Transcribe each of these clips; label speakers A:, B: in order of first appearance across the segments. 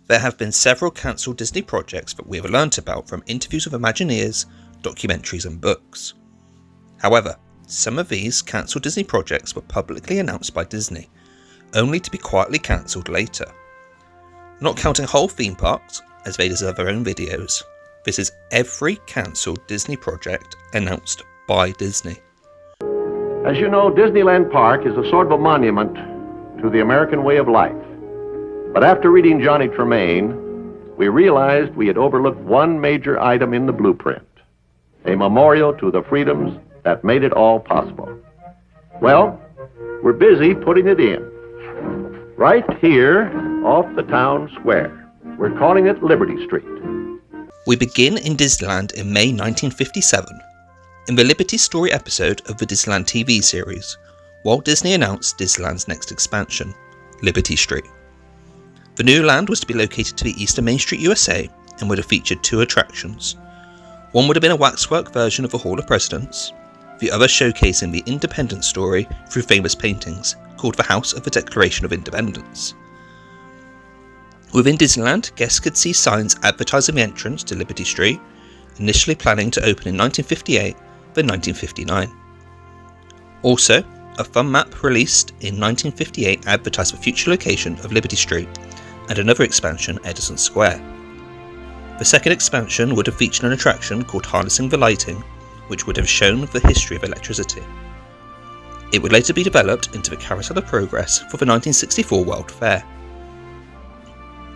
A: There have been several cancelled Disney projects that we have learnt about from interviews with Imagineers, documentaries and books. However, some of these cancelled Disney projects were publicly announced by Disney, only to be quietly cancelled later. Not counting whole theme parks, as they deserve their own videos, this is every cancelled Disney project announced by Disney.
B: As you know, Disneyland Park is a sort of a monument to the American way of life. But after reading Johnny Tremain, we realized we had overlooked one major item in the blueprint, a memorial to the freedoms that made it all possible. Well, we're busy putting it in. Right here off the town square. We're calling it Liberty Street.
A: We begin in Disneyland in May 1957. In the Liberty Story episode of the Disneyland TV series, Walt Disney announced Disneyland's next expansion, Liberty Street. The new land was to be located to the east of Main Street, USA, and would have featured two attractions. One would have been a waxwork version of the Hall of Presidents, the other showcasing the independence story through famous paintings, called the House of the Declaration of Independence. Within Disneyland, guests could see signs advertising the entrance to Liberty Street, initially planning to open in 1958, then 1959. Also, a fun map released in 1958 advertised the future location of Liberty Street, and another expansion, Edison Square. The second expansion would have featured an attraction called Harnessing the Lighting, which would have shown the history of electricity. It would later be developed into the Carousel of Progress for the 1964 World Fair.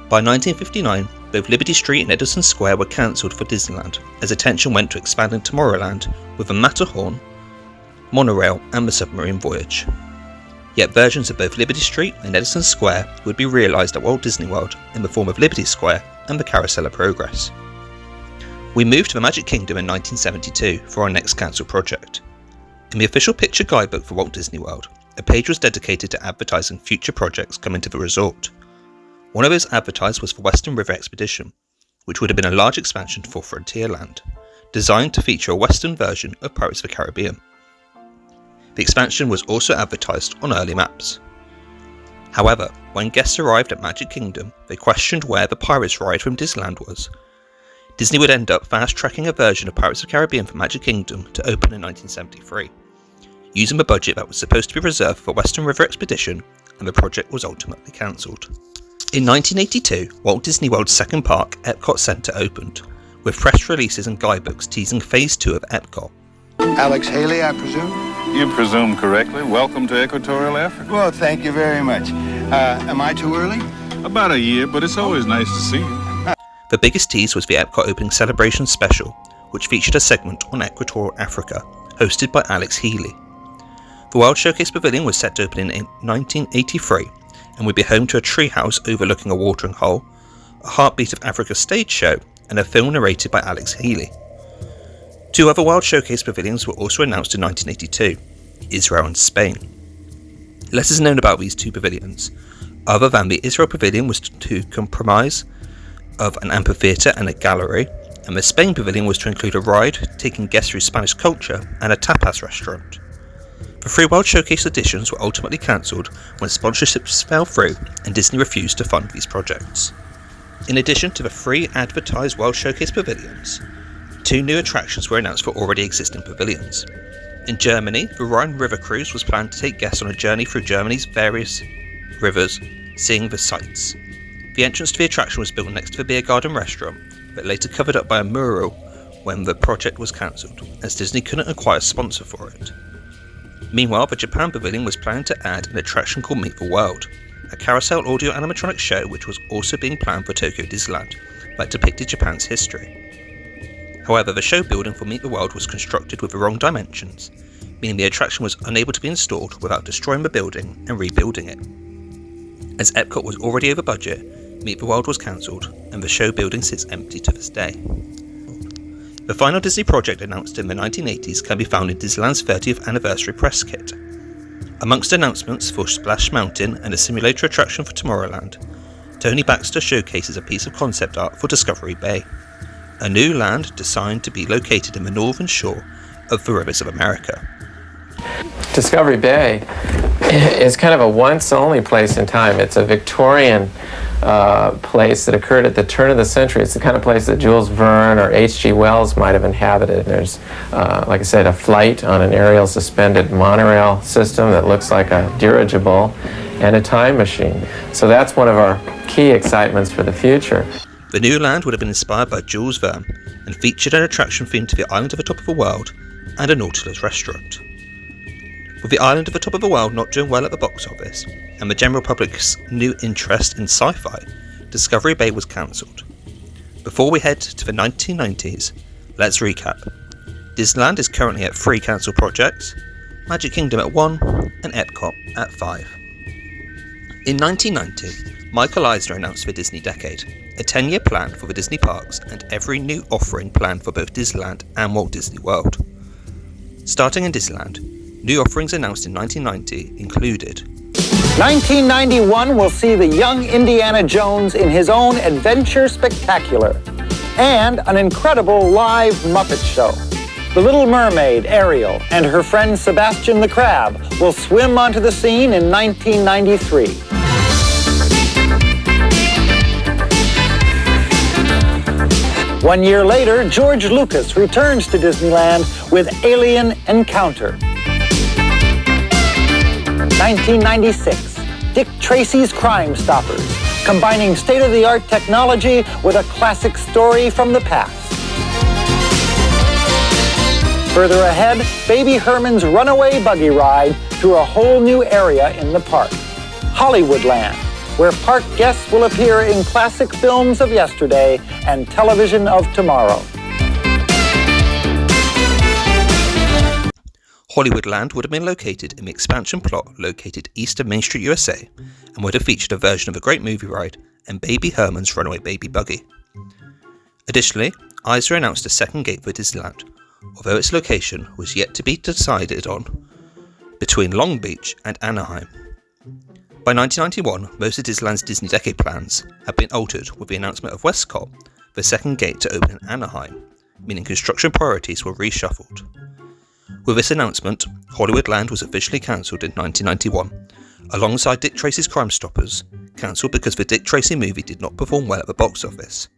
A: By 1959, both Liberty Street and Edison Square were cancelled for Disneyland, as attention went to expanding Tomorrowland with the Matterhorn, monorail and the submarine voyage. Yet versions of both Liberty Street and Edison Square would be realised at Walt Disney World in the form of Liberty Square and the Carousel of Progress. We moved to the Magic Kingdom in 1972 for our next cancelled project. In the official picture guidebook for Walt Disney World, a page was dedicated to advertising future projects coming to the resort. One of those advertised was the Western River Expedition, which would have been a large expansion for Frontierland, designed to feature a Western version of Pirates of the Caribbean. The expansion was also advertised on early maps. However, when guests arrived at Magic Kingdom, they questioned where the Pirates ride from Disneyland was. Disney would end up fast-tracking a version of Pirates of the Caribbean for Magic Kingdom to open in 1973, using the budget that was supposed to be reserved for Western River Expedition, and the project was ultimately cancelled. In 1982, Walt Disney World's second park, Epcot Center, opened, with press releases and guidebooks teasing Phase 2 of Epcot.
C: Alex Haley, I presume?
D: You presume correctly. Welcome to Equatorial Africa.
C: Well, thank you very much. Am I too early?
D: About a year, but it's always nice to see you.
A: The biggest tease was the Epcot Opening Celebration Special, which featured a segment on Equatorial Africa, hosted by Alex Healy. The World Showcase Pavilion was set to open in 1983, and would be home to a treehouse overlooking a watering hole, a Heartbeat of Africa stage show, and a film narrated by Alex Healy. Two other World Showcase pavilions were also announced in 1982, Israel and Spain. Less is known about these two pavilions, other than the Israel pavilion was to comprise of an amphitheatre and a gallery, and the Spain pavilion was to include a ride taking guests through Spanish culture and a tapas restaurant. The three World Showcase editions were ultimately cancelled when sponsorships fell through and Disney refused to fund these projects. In addition to the three advertised World Showcase pavilions, two new attractions were announced for already existing pavilions. In Germany, the Rhine River Cruise was planned to take guests on a journey through Germany's various rivers, seeing the sights. The entrance to the attraction was built next to the beer garden restaurant, but later covered up by a mural when the project was cancelled, as Disney couldn't acquire a sponsor for it. Meanwhile, the Japan Pavilion was planning to add an attraction called Meet the World, a carousel audio animatronic show which was also being planned for Tokyo Disneyland, that depicted Japan's history. However, the show building for Meet the World was constructed with the wrong dimensions, meaning the attraction was unable to be installed without destroying the building and rebuilding it. As Epcot was already over budget, Meet the World was cancelled, and the show building sits empty to this day. The final Disney project announced in the 1980s can be found in Disneyland's 30th anniversary press kit. Amongst announcements for Splash Mountain and a simulator attraction for Tomorrowland, Tony Baxter showcases a piece of concept art for Discovery Bay, a new land designed to be located in the northern shore of the rivers of America.
E: Discovery Bay. It's kind of a once-only place in time. It's a Victorian place that occurred at the turn of the century. It's the kind of place that Jules Verne or H.G. Wells might have inhabited. There's, like I said, a flight on an aerial suspended monorail system that looks like a dirigible, and a time machine. So that's one of our key excitements for the future.
A: The new land would have been inspired by Jules Verne and featured an attraction themed to the island of the top of the world and a Nautilus restaurant. With the island of the top of the world not doing well at the box office, and the general public's new interest in sci-fi, Discovery Bay was cancelled. Before we head to the 1990s, let's recap. Disneyland is currently at 3 cancelled projects, Magic Kingdom at 1, and Epcot at 5. In 1990, Michael Eisner announced the Disney Decade, a 10-year plan for the Disney parks and every new offering planned for both Disneyland and Walt Disney World. Starting in Disneyland, new offerings announced in 1990 included
F: 1991 will see the young Indiana Jones in his own adventure spectacular and an incredible live Muppet show. The Little Mermaid, Ariel, and her friend Sebastian the Crab will swim onto the scene in 1993. One year later, George Lucas returns to Disneyland with Alien Encounter. 1996, Dick Tracy's Crime Stoppers, combining state-of-the-art technology with a classic story from the past. Further ahead, Baby Herman's Runaway Buggy Ride through a whole new area in the park, Hollywoodland, where park guests will appear in classic films of yesterday and television of tomorrow.
A: Hollywoodland would have been located in the expansion plot located east of Main Street, USA, and would have featured a version of a Great Movie Ride and Baby Herman's Runaway Baby Buggy. Additionally, Eisner announced a second gate for Disneyland, although its location was yet to be decided on, between Long Beach and Anaheim. By 1991, most of Disneyland's Disney Decade plans had been altered with the announcement of Westcott, the second gate to open in Anaheim, meaning construction priorities were reshuffled. With this announcement, Hollywoodland was officially cancelled in 1991, alongside Dick Tracy's Crime Stoppers, cancelled because the Dick Tracy movie did not perform well at the box office.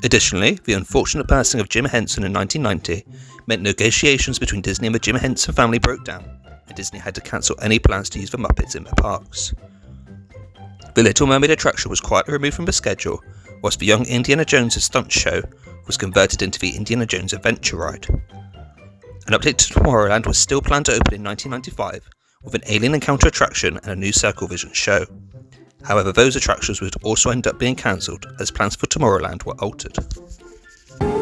A: Additionally, the unfortunate passing of Jim Henson in 1990 meant negotiations between Disney and the Jim Henson family broke down, and Disney had to cancel any plans to use the Muppets in their parks. The Little Mermaid attraction was quietly removed from the schedule, whilst the young Indiana Jones stunt show was converted into the Indiana Jones Adventure Ride. An update to Tomorrowland was still planned to open in 1995, with an Alien Encounter attraction and a new Circle Vision show. However, those attractions would also end up being cancelled as plans for Tomorrowland were altered.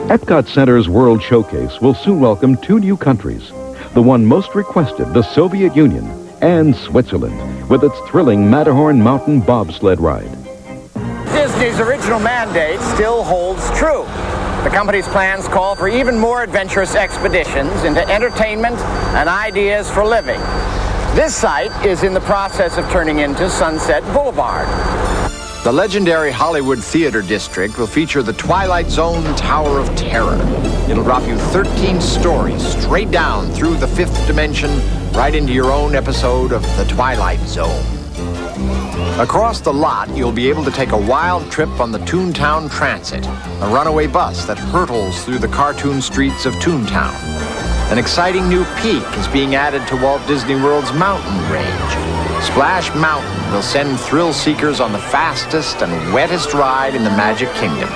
G: Epcot Center's World Showcase will soon welcome 2 new countries. The one most requested, the Soviet Union, and Switzerland, with its thrilling Matterhorn Mountain Bobsled Ride.
H: Disney's original mandate still holds true. The company's plans call for even more adventurous expeditions into entertainment and ideas for living. This site is in the process of turning into Sunset Boulevard.
I: The legendary Hollywood Theater District will feature the Twilight Zone Tower of Terror. It'll drop you 13 stories straight down through the 5th dimension, right into your own episode of The Twilight Zone. Across the lot, you'll be able to take a wild trip on the Toontown Transit, a runaway bus that hurtles through the cartoon streets of Toontown. An exciting new peak is being added to Walt Disney World's mountain range. Splash Mountain will send thrill seekers on the fastest and wettest ride in the Magic Kingdom.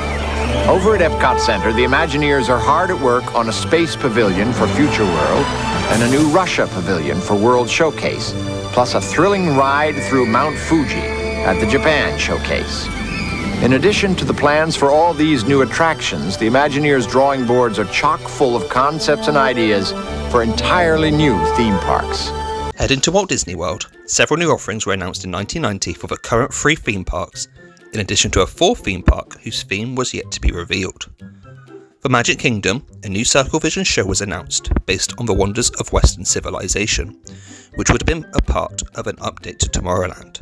I: Over at Epcot Center, the Imagineers are hard at work on a space pavilion for Future World and a new Russia pavilion for World Showcase, plus a thrilling ride through Mount Fuji at the Japan Showcase. In addition to the plans for all these new attractions, the Imagineers' drawing boards are chock full of concepts and ideas for entirely new theme parks.
A: Heading to Walt Disney World, several new offerings were announced in 1990 for the current 3 theme parks, in addition to a 4th theme park whose theme was yet to be revealed. For Magic Kingdom, a new Circle Vision show was announced based on the wonders of Western civilization, which would have been a part of an update to Tomorrowland.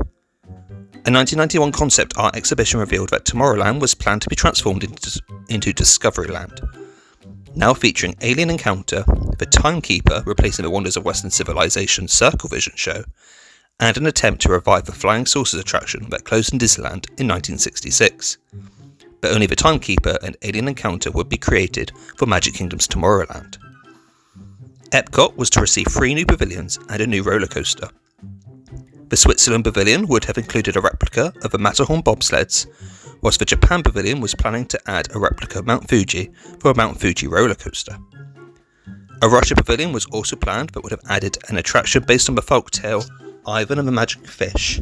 A: A 1991 concept art exhibition revealed that Tomorrowland was planned to be transformed into Discoveryland. now featuring Alien Encounter, The Timekeeper replacing the Wonders of Western Civilization Circle Vision show, and an attempt to revive the Flying Saucers attraction that closed in Disneyland in 1966. But only The Timekeeper and Alien Encounter would be created for Magic Kingdom's Tomorrowland. Epcot was to receive 3 new pavilions and a new roller coaster. The Switzerland Pavilion would have included a replica of the Matterhorn bobsleds, whilst the Japan Pavilion was planning to add a replica of Mount Fuji for a Mount Fuji roller coaster. A Russia Pavilion was also planned but would have added an attraction based on the folktale Ivan and the Magic Fish,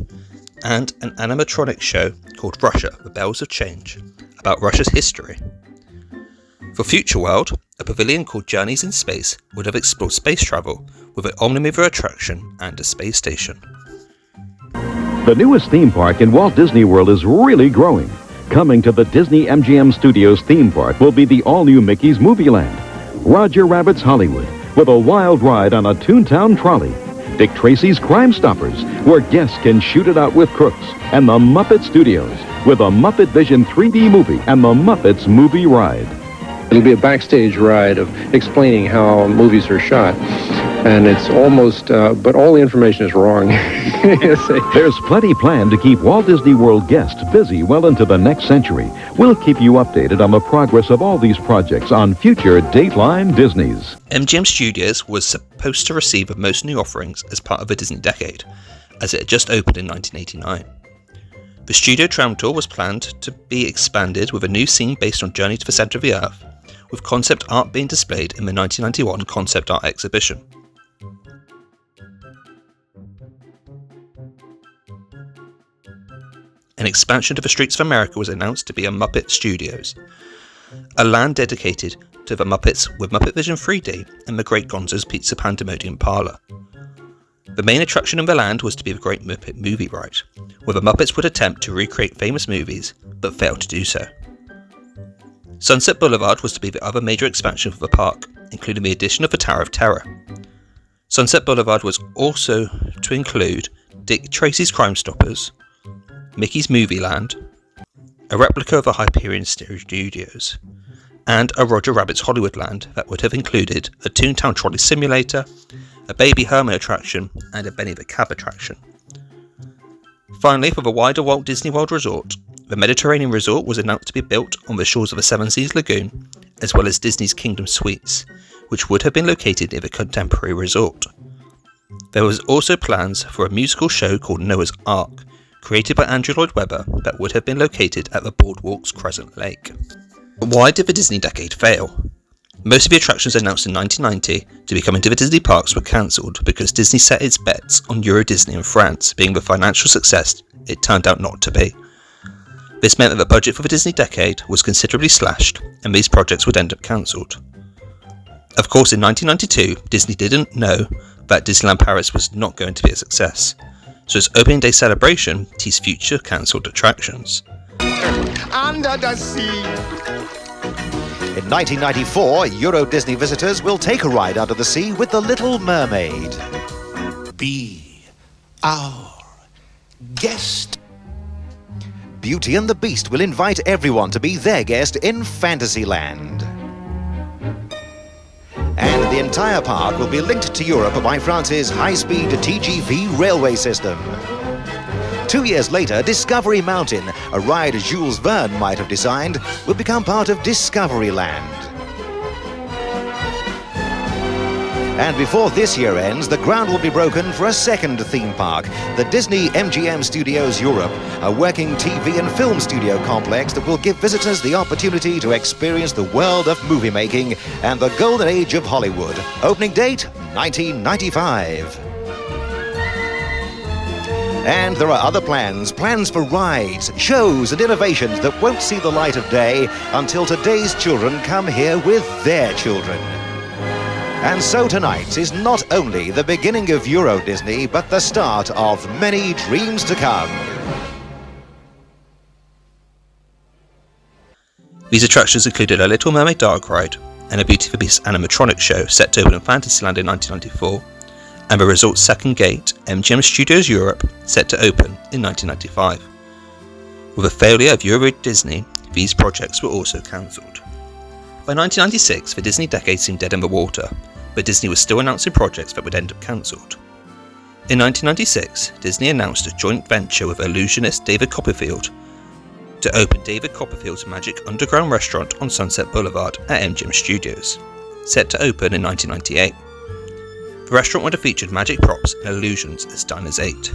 A: and an animatronic show called Russia, the Bells of Change, about Russia's history. For Future World, a pavilion called Journeys in Space would have explored space travel with an Omnimover attraction and a space station.
G: The newest theme park in Walt Disney World is really growing. Coming to the Disney MGM Studios theme park will be the all-new Mickey's Movie Land, Roger Rabbit's Hollywood, with a wild ride on a Toontown trolley, Dick Tracy's Crime Stoppers, where guests can shoot it out with crooks, and the Muppet Studios, with a Muppet Vision 3D movie and the Muppets Movie Ride.
J: It'll be a backstage ride of explaining how movies are shot. And it's almost, but all the information is wrong.
G: There's plenty planned to keep Walt Disney World guests busy well into the next century. We'll keep you updated on the progress of all these projects on future Dateline Disneys.
A: MGM Studios was supposed to receive the most new offerings as part of the Disney Decade, as it had just opened in 1989. The Studio Tram Tour was planned to be expanded with a new scene based on Journey to the Centre of the Earth, with concept art being displayed in the 1991 Concept Art Exhibition. An expansion to the Streets of America was announced to be a Muppet Studios, a land dedicated to the Muppets with Muppet Vision 3D and the Great Gonzo's Pizza Pandemonium Parlour. The main attraction in the land was to be the Great Muppet Movie Ride, where the Muppets would attempt to recreate famous movies, but failed to do so. Sunset Boulevard was to be the other major expansion for the park, including the addition of the Tower of Terror. Sunset Boulevard was also to include Dick Tracy's Crime Stoppers, Mickey's Movie Land, a replica of the Hyperion Studios, and a Roger Rabbit's Hollywood Land that would have included a Toontown Trolley Simulator, a Baby Herman attraction, and a Benny the Cab attraction. Finally, for the wider Walt Disney World Resort, the Mediterranean Resort was announced to be built on the shores of the Seven Seas Lagoon, as well as Disney's Kingdom Suites, which would have been located near the contemporary resort. There was also plans for a musical show called Noah's Ark, created by Andrew Lloyd Webber, that would have been located at the Boardwalk's Crescent Lake. But why did the Disney Decade fail? Most of the attractions announced in 1990 to be coming to the Disney parks were cancelled because Disney set its bets on Euro Disney in France being the financial success it turned out not to be. This meant that the budget for the Disney Decade was considerably slashed, and these projects would end up cancelled. Of course, in 1992, Disney didn't know that Disneyland Paris was not going to be a success, so its opening day celebration teased future cancelled attractions.
C: Under the sea.
K: In 1994, Euro Disney visitors will take a ride under the sea with The Little Mermaid.
C: Be our guest.
K: Beauty and the Beast will invite everyone to be their guest in Fantasyland. And the entire park will be linked to Europe by France's high-speed TGV railway system. 2 years later, Discovery Mountain, a ride Jules Verne might have designed, will become part of Discoveryland. And before this year ends, the ground will be broken for a second theme park, the Disney MGM Studios Europe, a working TV and film studio complex that will give visitors the opportunity to experience the world of movie making and the golden age of Hollywood. Opening date, 1995. And there are other plans for rides, shows and innovations that won't see the light of day until today's children come here with their children. And so tonight is not only the beginning of Euro Disney, but the start of many dreams to come.
A: These attractions included a Little Mermaid dark ride and a Beauty and the Beast animatronic show set to open in Fantasyland in 1994, and the resort's second gate, MGM Studios Europe, set to open in 1995. With the failure of Euro Disney, these projects were also cancelled. By 1996, the Disney decade seemed dead in the water, but Disney was still announcing projects that would end up cancelled. In 1996, Disney announced a joint venture with illusionist David Copperfield to open David Copperfield's Magic Underground restaurant on Sunset Boulevard at MGM Studios, set to open in 1998. The restaurant would have featured magic props and illusions as Diners Ate.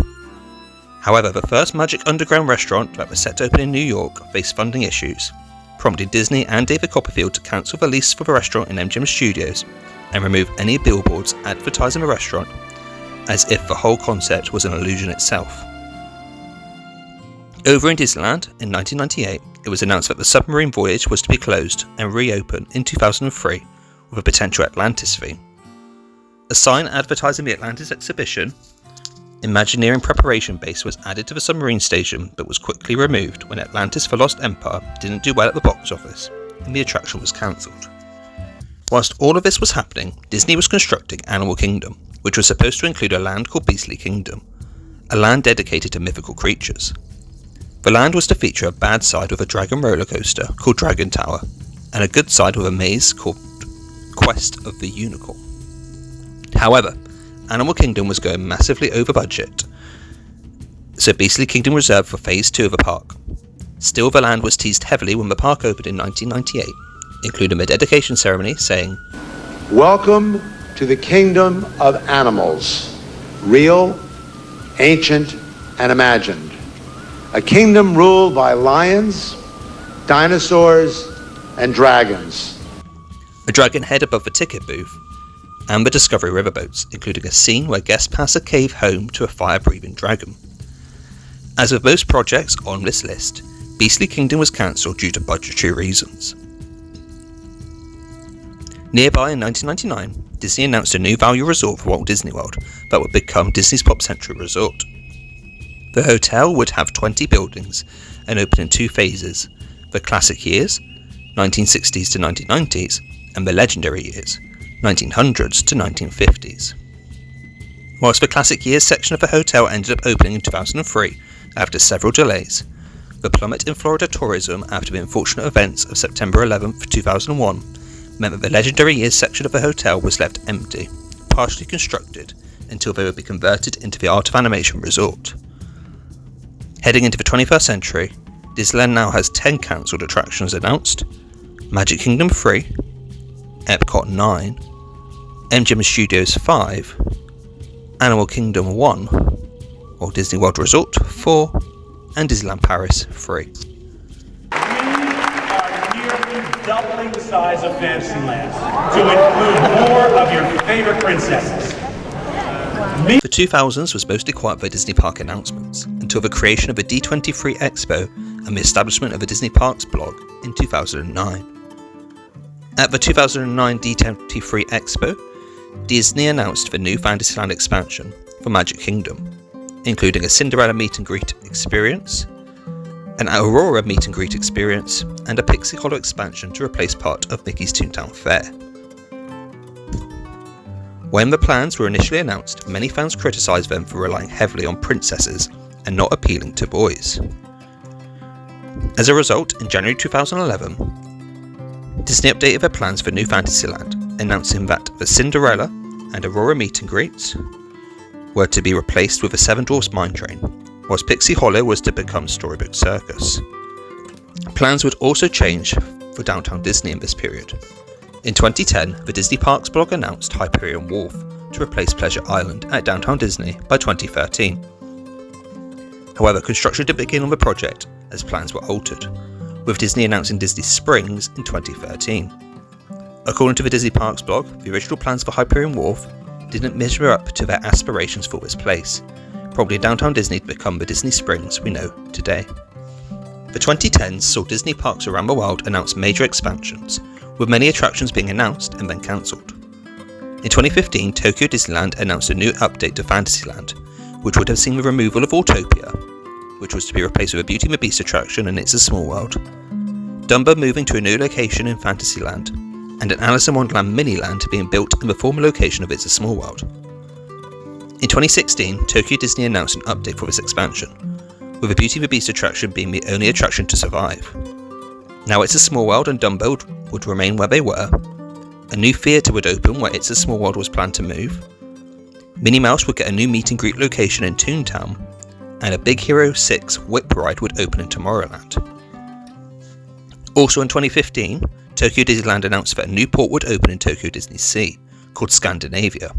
A: However, the first Magic Underground restaurant that was set to open in New York faced funding issues, prompting Disney and David Copperfield to cancel the lease for the restaurant in MGM Studios and remove any billboards advertising the restaurant, as if the whole concept was an illusion itself. Over in Disneyland, in 1998, it was announced that the submarine voyage was to be closed and reopen in 2003 with a potential Atlantis theme. A sign advertising the Atlantis exhibition, Imagineering Preparation Base, was added to the submarine station but was quickly removed when Atlantis the Lost Empire didn't do well at the box office and the attraction was cancelled. Whilst all of this was happening, Disney was constructing Animal Kingdom, which was supposed to include a land called Beastly Kingdom, a land dedicated to mythical creatures. The land was to feature a bad side with a dragon roller coaster called Dragon Tower, and a good side with a maze called Quest of the Unicorn. However, Animal Kingdom was going massively over budget, so Beastly Kingdom reserved for Phase 2 of the park. Still, the land was teased heavily when the park opened in 1998, including a dedication ceremony saying,
L: "Welcome to the kingdom of animals, real, ancient, and imagined. A kingdom ruled by lions, dinosaurs, and dragons."
A: A dragon head above the ticket booth, and the Discovery riverboats, including a scene where guests pass a cave home to a fire-breathing dragon. As with most projects on this list, Beastly Kingdom was cancelled due to budgetary reasons. Nearby in 1999, Disney announced a new value resort for Walt Disney World that would become Disney's Pop Century Resort. The hotel would have 20 buildings and open in 2 phases, the classic years, 1960s to 1990s, and the legendary years, 1900s to 1950s. Whilst the classic years section of the hotel ended up opening in 2003 after several delays, the plummet in Florida tourism after the unfortunate events of September 11, 2001 meant that the legendary years section of the hotel was left empty, partially constructed, until they would be converted into the Art of Animation resort. Heading into the 21st century, Disneyland now has 10 cancelled attractions announced: Magic Kingdom 3, Epcot 9, MGM Studios 5, Animal Kingdom 1, Walt Disney World Resort 4, and Disneyland Paris 3.
M: We are nearly doubling the size of Fantasyland to include more of your favorite princesses.
A: The 2000s was mostly quiet for Disney Park announcements, until the creation of the D23 Expo and the establishment of the Disney Parks blog in 2009. At the 2009 D23 Expo, Disney announced the new Fantasyland expansion for Magic Kingdom, including a Cinderella meet and greet experience, an Aurora meet and greet experience, and a Pixie Hollow expansion to replace part of Mickey's Toontown Fair. When the plans were initially announced, many fans criticised them for relying heavily on princesses and not appealing to boys. As a result, in January 2011, Disney updated their plans for New Fantasyland, announcing that the Cinderella and Aurora meet and greets were to be replaced with a Seven Dwarfs Mine Train, whilst Pixie Hollow was to become Storybook Circus. Plans would also change for Downtown Disney in this period. In 2010, the Disney Parks blog announced Hyperion Wharf to replace Pleasure Island at Downtown Disney by 2013. However, construction didn't begin on the project as plans were altered, with Disney announcing Disney Springs in 2013. According to the Disney Parks blog, the original plans for Hyperion Wharf didn't measure up to their aspirations for this place, prompting Downtown Disney to become the Disney Springs we know today. The 2010s saw Disney Parks around the world announce major expansions, with many attractions being announced and then cancelled. In 2015, Tokyo Disneyland announced a new update to Fantasyland, which would have seen the removal of Autopia, which was to be replaced with a Beauty and the Beast attraction and It's a Small World, Dumbo moving to a new location in Fantasyland, and an Alice in Wonderland mini-land being built in the former location of It's a Small World. In 2016, Tokyo Disney announced an update for this expansion, with the Beauty and the Beast attraction being the only attraction to survive. Now It's a Small World and Dumbo would remain where they were, a new theatre would open where It's a Small World was planned to move, Minnie Mouse would get a new meet and greet location in Toontown, and a Big Hero 6 Whip Ride would open in Tomorrowland. Also in 2015, Tokyo Disneyland announced that a new port would open in Tokyo Disney Sea, called Scandinavia,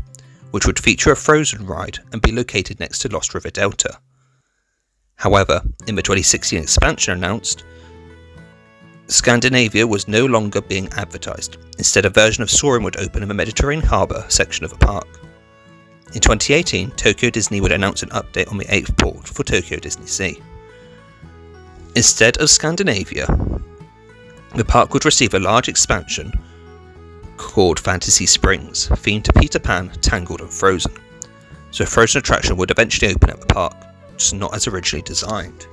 A: which would feature a Frozen ride and be located next to Lost River Delta. However, in the 2016 expansion announced, Scandinavia was no longer being advertised. Instead, a version of Soarin' would open in the Mediterranean Harbour section of the park. In 2018, Tokyo Disney would announce an update on the 8th port for Tokyo Disney Sea. Instead of Scandinavia, the park would receive a large expansion called Fantasy Springs, themed to Peter Pan, Tangled and Frozen. So a Frozen attraction would eventually open at the park, just not as originally designed.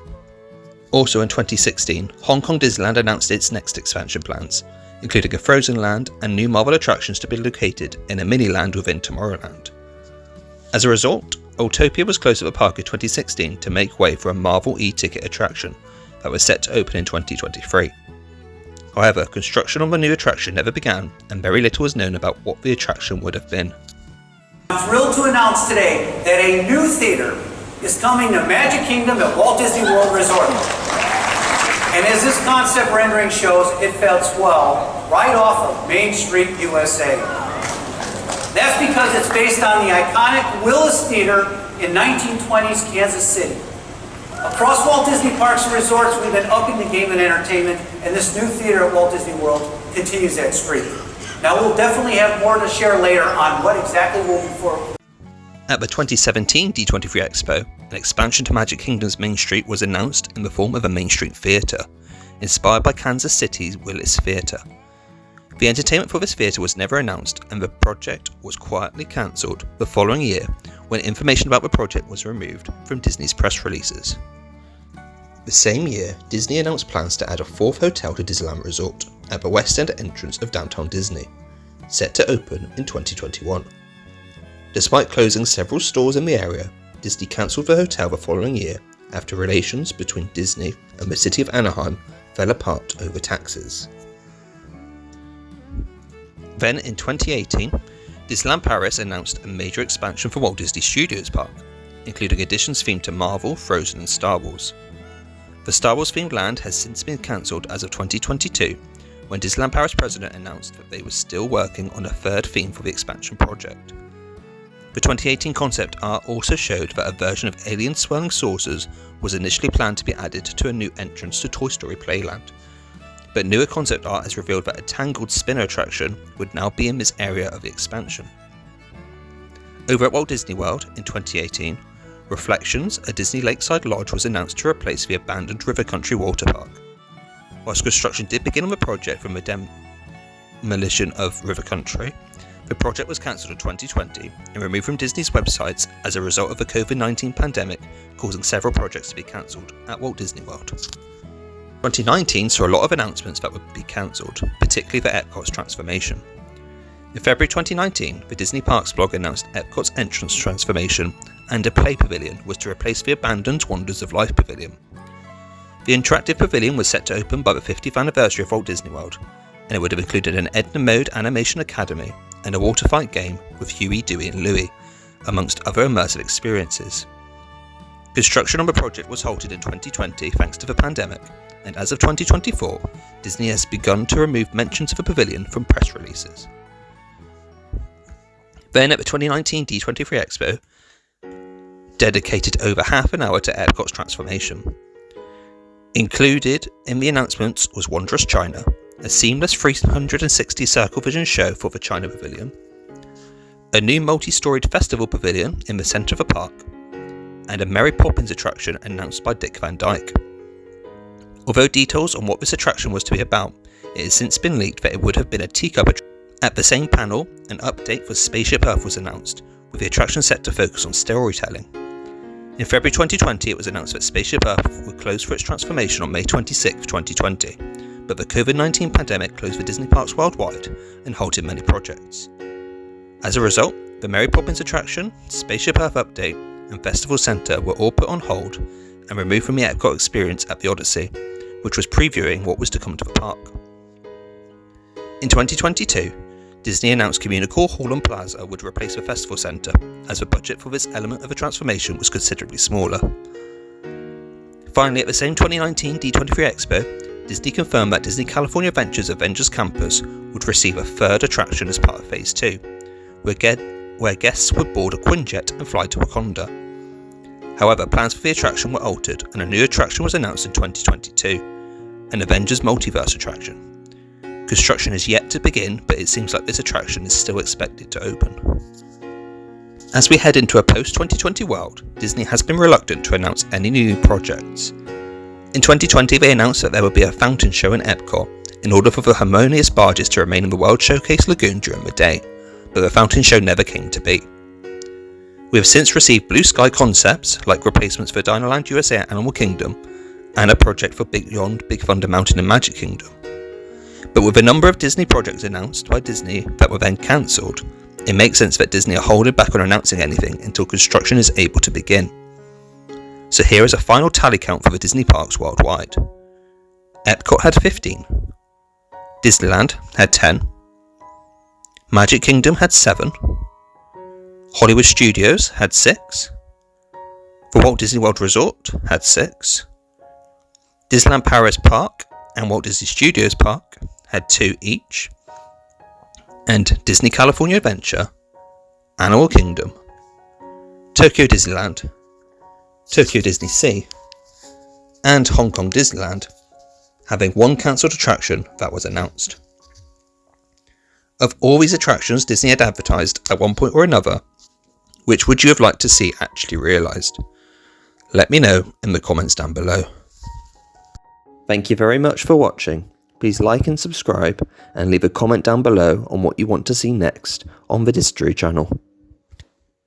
A: Also in 2016, Hong Kong Disneyland announced its next expansion plans, including a Frozen land and new Marvel attractions to be located in a mini-land within Tomorrowland. As a result, Autopia was closed at the park in 2016 to make way for a Marvel e-ticket attraction that was set to open in 2023. However, construction on the new attraction never began, and very little was known about what the attraction would have been.
N: I'm thrilled to announce today that a new theater is coming to Magic Kingdom at Walt Disney World Resort. And as this concept rendering shows, it fell swell right off of Main Street, USA. That's because it's based on the iconic Willis Theater in 1920s Kansas City. Across Walt Disney Parks and Resorts, we've been upping the game in entertainment, and this new theater at Walt Disney World continues that streak. Now, we'll definitely have more to share later on what exactly will be for.
A: At the 2017 D23 Expo, an expansion to Magic Kingdom's Main Street was announced in the form of a Main Street Theatre, inspired by Kansas City's Willis Theatre. The entertainment for this theatre was never announced, and the project was quietly cancelled the following year when information about the project was removed from Disney's press releases. The same year, Disney announced plans to add a fourth hotel to Disneyland Resort at the West End entrance of downtown Disney, set to open in 2021. Despite closing several stores in the area, Disney cancelled the hotel the following year after relations between Disney and the city of Anaheim fell apart over taxes. Then in 2018, Disneyland Paris announced a major expansion for Walt Disney Studios Park, including additions themed to Marvel, Frozen and Star Wars. The Star Wars themed land has since been cancelled as of 2022, when Disneyland Paris president announced that they were still working on a third theme for the expansion project. The 2018 concept art also showed that a version of alien swirling saucers was initially planned to be added to a new entrance to Toy Story Playland. But newer concept art has revealed that a Tangled spinner attraction would now be in this area of the expansion. Over at Walt Disney World in 2018, Reflections, a Disney Lakeside Lodge, was announced to replace the abandoned River Country Water Park. Whilst construction did begin on the project from the demolition of River Country, the project was cancelled in 2020 and removed from Disney's websites as a result of the COVID-19 pandemic, causing several projects to be cancelled at Walt Disney World. 2019 saw a lot of announcements that would be cancelled, particularly the Epcot's transformation. In February 2019, the Disney Parks blog announced Epcot's entrance transformation and a play pavilion was to replace the abandoned Wonders of Life pavilion. The interactive pavilion was set to open by the 50th anniversary of Walt Disney World, and it would have included an Edna Mode Animation Academy and a water fight game with Huey, Dewey and Louie, amongst other immersive experiences. Construction on the project was halted in 2020 thanks to the pandemic, and as of 2024, Disney has begun to remove mentions of the pavilion from press releases. Then at the 2019 D23 Expo, dedicated over half an hour to Epcot's transformation. Included in the announcements was Wondrous China, a seamless 360 circle vision show for the China Pavilion, a new multi-storied festival pavilion in the centre of the park, and a Mary Poppins attraction announced by Dick Van Dyke. Although details on what this attraction was to be about, it has since been leaked that it would have been a teacup attraction. At the same panel, an update for Spaceship Earth was announced, with the attraction set to focus on storytelling. In February 2020, it was announced that Spaceship Earth would close for its transformation on May 26, 2020, but the COVID-19 pandemic closed the Disney parks worldwide and halted many projects. As a result, the Mary Poppins attraction, Spaceship Earth update, and Festival Centre were all put on hold and removed from the Epcot experience at the Odyssey, which was previewing what was to come to the park. In 2022, Disney announced Communicore Hall and Plaza would replace the Festival Centre, as the budget for this element of the transformation was considerably smaller. Finally, at the same 2019 D23 Expo, Disney confirmed that Disney California Adventure's Avengers Campus would receive a third attraction as part of Phase 2, where guests would board a Quinjet and fly to Wakanda. However, plans for the attraction were altered and a new attraction was announced in 2022, an Avengers Multiverse attraction. Construction is yet to begin, but it seems like this attraction is still expected to open. As we head into a post-2020 world, Disney has been reluctant to announce any new projects. In 2020, they announced that there would be a fountain show in Epcot in order for the Harmonious barges to remain in the World Showcase Lagoon during the day, but the fountain show never came to be. We have since received blue sky concepts, like replacements for Dinoland USA at Animal Kingdom, and a project for Beyond Big Thunder Mountain and Magic Kingdom. But with a number of Disney projects announced by Disney that were then cancelled, it makes sense that Disney are holding back on announcing anything until construction is able to begin. So here is a final tally count for the Disney parks worldwide. Epcot had 15, Disneyland had 10, Magic Kingdom had 7, Hollywood Studios had 6, the Walt Disney World Resort had 6, Disneyland Paris Park and Walt Disney Studios Park had 2 each, and Disney California Adventure, Animal Kingdom, Tokyo Disneyland, Tokyo Disney Sea, and Hong Kong Disneyland having one cancelled attraction that was announced. Of all these attractions Disney had advertised at one point or another, which would you have liked to see actually realised? Let me know in the comments down below. Thank you very much for watching. Please like and subscribe and leave a comment down below on what you want to see next on the Distory channel.